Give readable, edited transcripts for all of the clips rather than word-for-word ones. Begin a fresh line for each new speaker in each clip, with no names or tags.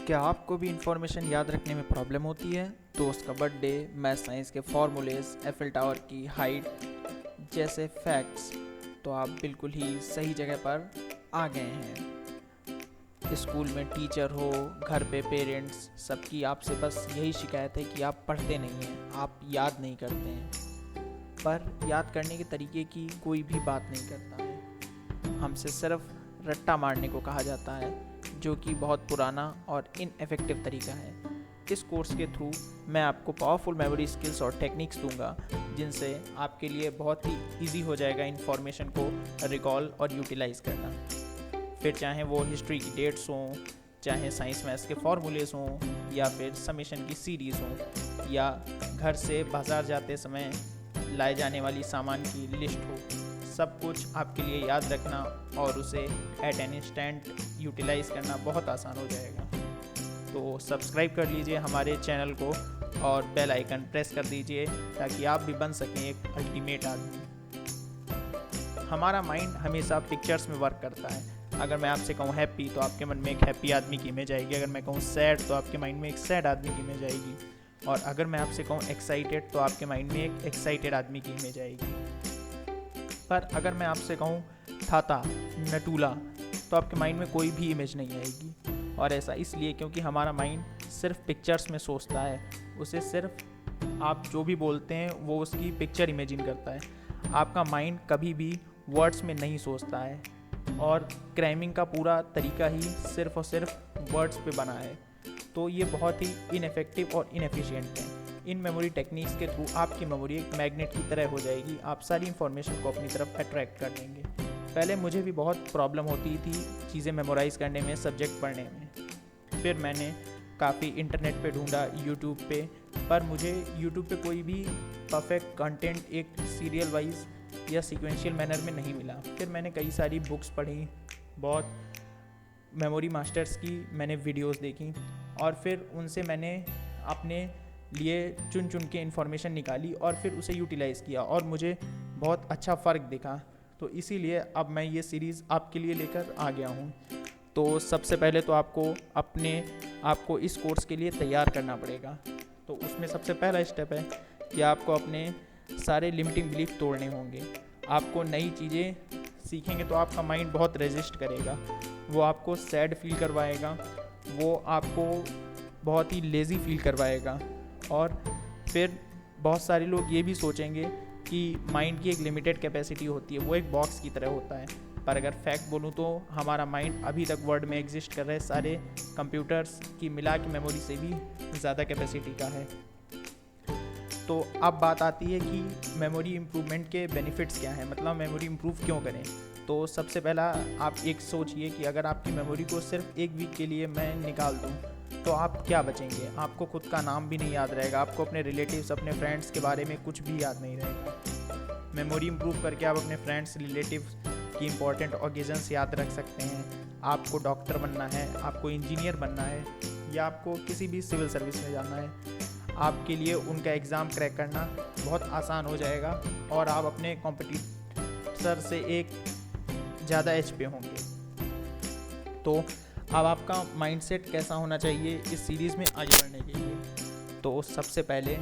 क्या आपको भी इंफॉर्मेशन याद रखने में प्रॉब्लम होती है? दोस्त का बर्थडे, मैथ साइंस के फॉर्मूलेस, एफिल टावर की हाइट जैसे फैक्ट्स, तो आप बिल्कुल ही सही जगह पर आ गए हैं। स्कूल में टीचर हो, घर पे पेरेंट्स, सबकी आपसे बस यही शिकायत है कि आप पढ़ते नहीं हैं, आप याद नहीं करते हैं। पर याद करने के तरीके की कोई भी बात नहीं करता है। हमसे सिर्फ रट्टा मारने को कहा जाता है, जो कि बहुत पुराना और इनएफेक्टिव तरीका है। इस कोर्स के थ्रू मैं आपको पावरफुल मेमोरी स्किल्स और टेक्निक्स दूंगा, जिनसे आपके लिए बहुत ही इजी हो जाएगा इंफॉर्मेशन को रिकॉल और यूटिलाइज करना। फिर चाहे वो हिस्ट्री की डेट्स हों, चाहे साइंस मैथ्स के फॉर्मूलेस हों, या फिर समेशन की सीरीज़ हों, या घर से बाज़ार जाते समय लाए जाने वाली सामान की लिस्ट हो, सब कुछ आपके लिए याद रखना और उसे एट एन इंस्टेंट यूटिलाइज करना बहुत आसान हो जाएगा। तो सब्सक्राइब कर लीजिए हमारे चैनल को और बेल आइकन प्रेस कर दीजिए, ताकि आप भी बन सकें एक अल्टीमेट आदमी। हमारा माइंड हमेशा पिक्चर्स में वर्क करता है। अगर मैं आपसे कहूँ हैप्पी, तो आपके मन में एक हैप्पी आदमी की इमेज आएगी। अगर मैं कहूँ सैड, तो आपके माइंड में एक सैड आदमी की इमेज आएगी। और अगर मैं आपसे कहूँ एक्साइटेड, तो आपके माइंड में एक एक्साइटेड आदमी की इमेज आएगी। पर अगर मैं आपसे कहूँ थाता, नटूला, तो आपके माइंड में कोई भी इमेज नहीं आएगी। और ऐसा इसलिए क्योंकि हमारा माइंड सिर्फ पिक्चर्स में सोचता है। उसे सिर्फ आप जो भी बोलते हैं वो उसकी पिक्चर इमेजिन करता है। आपका माइंड कभी भी वर्ड्स में नहीं सोचता है, और क्रैमिंग का पूरा तरीका ही सिर्फ और सिर्फ वर्ड्स पे बना है। तो ये बहुत ही इनफेक्टिव और इनएफिशिएंट है। इन मेमोरी टेक्निक्स के थ्रू आपकी मेमोरी एक मैग्नेट की तरह हो जाएगी। आप सारी इन्फॉर्मेशन को अपनी तरफ अट्रैक्ट कर लेंगे। पहले मुझे भी बहुत प्रॉब्लम होती थी चीज़ें मेमोराइज़ करने में, सब्जेक्ट पढ़ने में। फिर मैंने काफ़ी इंटरनेट पे ढूंढा, यूट्यूब पे, पर मुझे यूट्यूब पे कोई भी परफेक्ट कंटेंट एक सीरियल वाइज या सीक्वेंशियल मैनर में नहीं मिला। फिर मैंने कई सारी बुक्स पढ़ी, बहुत मेमोरी मास्टर्स की मैंने वीडियोस देखी, और फिर उनसे मैंने अपने लिए चुन चुन के इन्फॉर्मेशन निकाली और फिर उसे यूटिलाइज़ किया, और मुझे बहुत अच्छा फ़र्क दिखा। तो इसीलिए अब मैं ये सीरीज़ आपके लिए लेकर आ गया हूँ। तो सबसे पहले तो आपको इस कोर्स के लिए तैयार करना पड़ेगा। तो उसमें सबसे पहला स्टेप है कि आपको अपने सारे लिमिटिंग बिलीफ तोड़ने होंगे। आपको नई चीज़ें सीखेंगे तो आपका माइंड बहुत रेजिस्ट करेगा। वो आपको सैड फील करवाएगा, वो आपको बहुत ही लेज़ी फील करवाएगा, और फिर बहुत सारे लोग ये भी सोचेंगे कि माइंड की एक लिमिटेड कैपेसिटी होती है, वो एक बॉक्स की तरह होता है। पर अगर फैक्ट बोलूँ तो हमारा माइंड अभी तक वर्ल्ड में एग्जिस्ट कर रहे सारे कंप्यूटर्स की मिला की मेमोरी से भी ज़्यादा कैपेसिटी का है। तो अब बात आती है कि मेमोरी इम्प्रूवमेंट के बेनिफिट्स क्या हैं, मतलब मेमोरी इम्प्रूव क्यों करें। तो सबसे पहला आप एक सोचिए कि अगर आपकी मेमोरी को सिर्फ एक वीक के लिए मैं निकाल दूँ, तो आप क्या बचेंगे। आपको खुद का नाम भी नहीं याद रहेगा, आपको अपने रिलेटिव्स, अपने फ्रेंड्स के बारे में कुछ भी याद नहीं रहेगा। मेमोरी इम्प्रूव करके आप अपने फ्रेंड्स, रिलेटिव्स की इंपॉर्टेंट ओकेजन्स याद रख सकते हैं। आपको डॉक्टर बनना है, आपको इंजीनियर बनना है, या आपको किसी भी सिविल सर्विस में जाना है, आपके लिए उनका एग्ज़ाम क्रैक करना बहुत आसान हो जाएगा, और आप अपने कॉम्पिटिटर से एक ज़्यादा एज पे होंगे। तो अब आपका माइंडसेट कैसा होना चाहिए इस सीरीज़ में आगे बढ़ने के लिए। तो सबसे पहले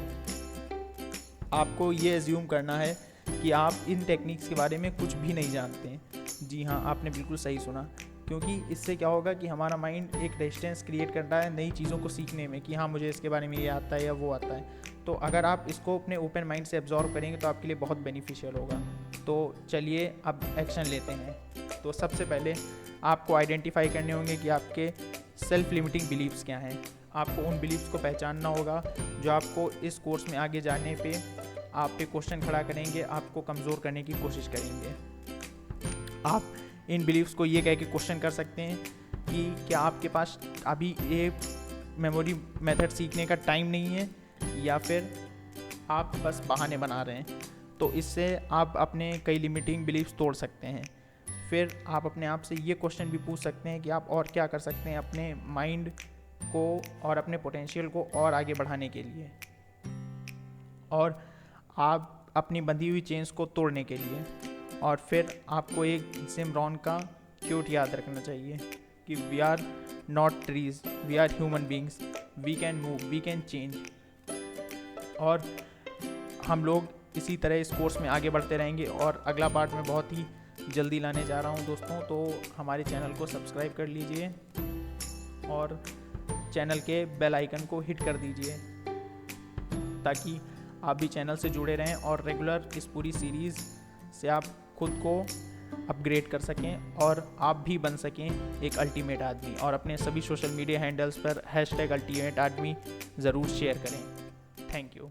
आपको ये एज्यूम करना है कि आप इन टेक्निक्स के बारे में कुछ भी नहीं जानते हैं। जी हाँ, आपने बिल्कुल सही सुना, क्योंकि इससे क्या होगा कि हमारा माइंड एक रेजिस्टेंस क्रिएट करता है नई चीज़ों को सीखने में, कि हाँ मुझे इसके बारे में ये आता है या वो आता है। तो अगर आप इसको अपने ओपन माइंड से एब्जॉर्व करेंगे तो आपके लिए बहुत बेनिफिशियल होगा। तो चलिए अब एक्शन लेते हैं। तो सबसे पहले आपको आइडेंटिफाई करने होंगे कि आपके सेल्फ लिमिटिंग बिलीव्स क्या हैं। आपको उन बिलीव्स को पहचानना होगा जो आपको इस कोर्स में आगे जाने पे आप पे क्वेश्चन खड़ा करेंगे, आपको कमज़ोर करने की कोशिश करेंगे। आप इन बिलीव्स को ये कह के क्वेश्चन कर सकते हैं कि क्या आपके पास अभी ये मेमोरी मेथड सीखने का टाइम नहीं है, या फिर आप बस बहाने बना रहे हैं। तो इससे आप अपने कई लिमिटिंग बिलीव्स तोड़ सकते हैं। फिर आप अपने आप से ये क्वेश्चन भी पूछ सकते हैं कि आप और क्या कर सकते हैं अपने माइंड को और अपने पोटेंशियल को और आगे बढ़ाने के लिए, और आप अपनी बंधी हुई चेन्स को तोड़ने के लिए। और फिर आपको एक जिम रॉन का क्योट याद रखना चाहिए कि we are not trees, we are human beings, we can move, we can change. और हम लोग इसी तरह इस कोर्स में आगे बढ़ते रहेंगे और अगला पार्ट में बहुत ही जल्दी लाने जा रहा हूँ दोस्तों। तो हमारे चैनल को सब्सक्राइब कर लीजिए और चैनल के बेल आइकन को हिट कर दीजिए ताकि आप भी चैनल से जुड़े रहें और रेगुलर इस पूरी सीरीज़ से आप खुद को अपग्रेड कर सकें और आप भी बन सकें एक अल्टीमेट आदमी। और अपने सभी सोशल मीडिया हैंडल्स पर #अल्टीमेट आदमी ज़रूर शेयर करें। Thank you.